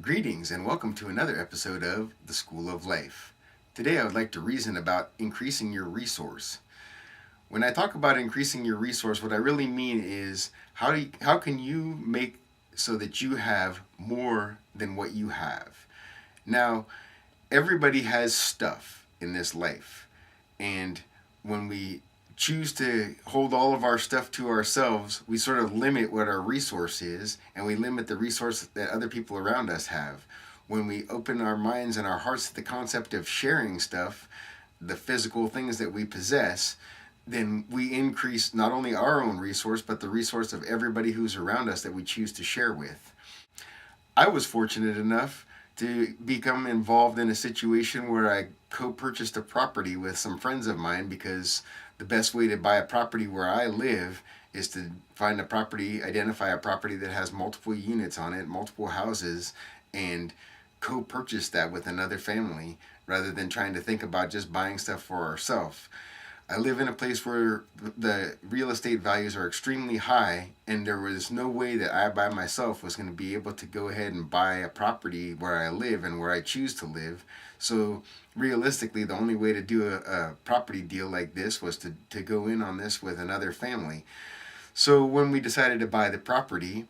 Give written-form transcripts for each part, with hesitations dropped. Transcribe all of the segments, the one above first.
Greetings and welcome to another episode of The School of Life. Today I would like to reason about increasing your resource. When I talk about increasing your resource, what I really mean is how can you make so that you have more than what you have? Now, everybody has stuff in this life, and when we choose to hold all of our stuff to ourselves, we sort of limit what our resource is, and we limit the resource that other people around us have. When we open our minds and our hearts to the concept of sharing stuff, the physical things that we possess, then we increase not only our own resource, but the resource of everybody who's around us that we choose to share with. I was fortunate enough to become involved in a situation where I co-purchased a property with some friends of mine, because the best way to buy a property where I live is to find a property, identify a property that has multiple units on it, multiple houses, and co-purchase that with another family rather than trying to think about just buying stuff for ourselves. I live in a place where the real estate values are extremely high, and there was no way that I by myself was going to be able to go ahead and buy a property where I live and where I choose to live. So realistically, the only way to do a property deal like this was to go in on this with another family. So when we decided to buy the property,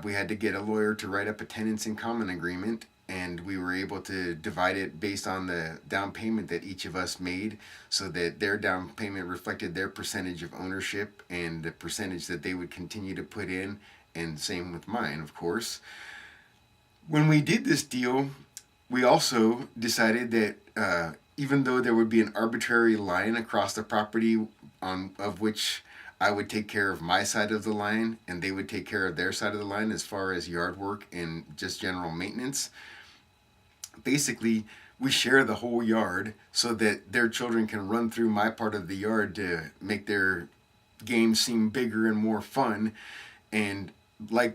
we had to get a lawyer to write up a tenants in common agreement, and we were able to divide it based on the down payment that each of us made, so that their down payment reflected their percentage of ownership and the percentage that they would continue to put in, and same with mine, of course. When we did this deal, we also decided that even though there would be an arbitrary line across the property on of which I would take care of my side of the line and they would take care of their side of the line as far as yard work and just general maintenance, basically we share the whole yard so that their children can run through my part of the yard to make their game seem bigger and more fun. And by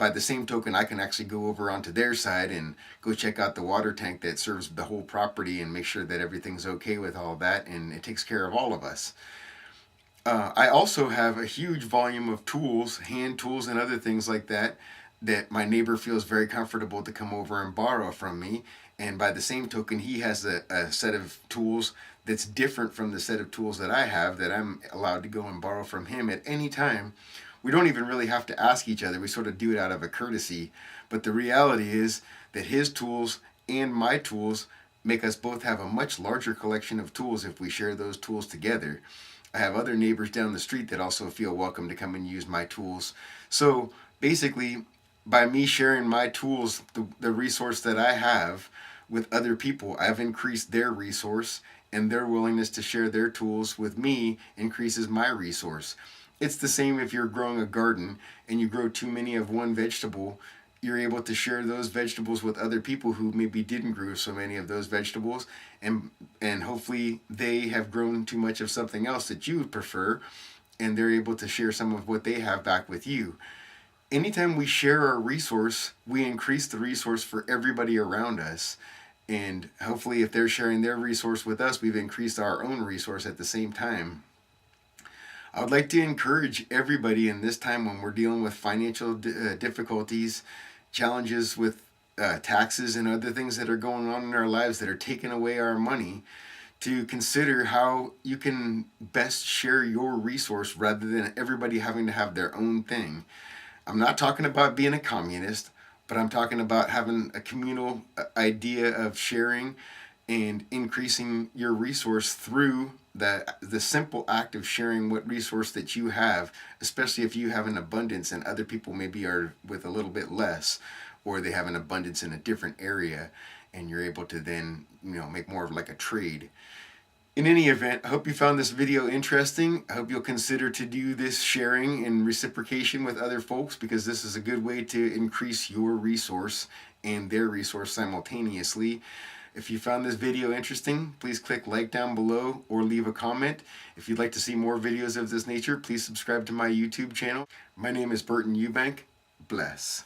the same token, I can actually go over onto their side and go check out the water tank that serves the whole property and make sure that everything's okay with all that, and it takes care of all of us. I also have a huge volume of tools, hand tools and other things like that, that my neighbor feels very comfortable to come over and borrow from me. And by the same token, he has a set of tools that's different from the set of tools that I have, that I'm allowed to go and borrow from him at any time. We don't even really have to ask each other. We sort of do it out of a courtesy. But the reality is that his tools and my tools make us both have a much larger collection of tools if we share those tools together. I have other neighbors down the street that also feel welcome to come and use my tools. So basically, by me sharing my tools, the resource that I have with other people, I've increased their resource, and their willingness to share their tools with me increases my resource. It's the same if you're growing a garden and you grow too many of one vegetable. You're able to share those vegetables with other people who maybe didn't grow so many of those vegetables, and hopefully they have grown too much of something else that you would prefer, and they're able to share some of what they have back with you. Anytime we share our resource, we increase the resource for everybody around us. And hopefully if they're sharing their resource with us, we've increased our own resource at the same time. I would like to encourage everybody in this time when we're dealing with financial difficulties, challenges with taxes and other things that are going on in our lives that are taking away our money, to consider how you can best share your resource rather than everybody having to have their own thing. I'm not talking about being a communist, but I'm talking about having a communal idea of sharing and increasing your resource through the simple act of sharing what resource that you have, especially if you have an abundance and other people maybe are with a little bit less, or they have an abundance in a different area, and you're able to then make more of like a trade. In any event, I hope you found this video interesting. I hope you'll consider to do this sharing and reciprocation with other folks, because this is a good way to increase your resource and their resource simultaneously. If you found this video interesting, please click like down below or leave a comment. If you'd like to see more videos of this nature, please subscribe to my YouTube channel. My name is Burton Eubank. Bless.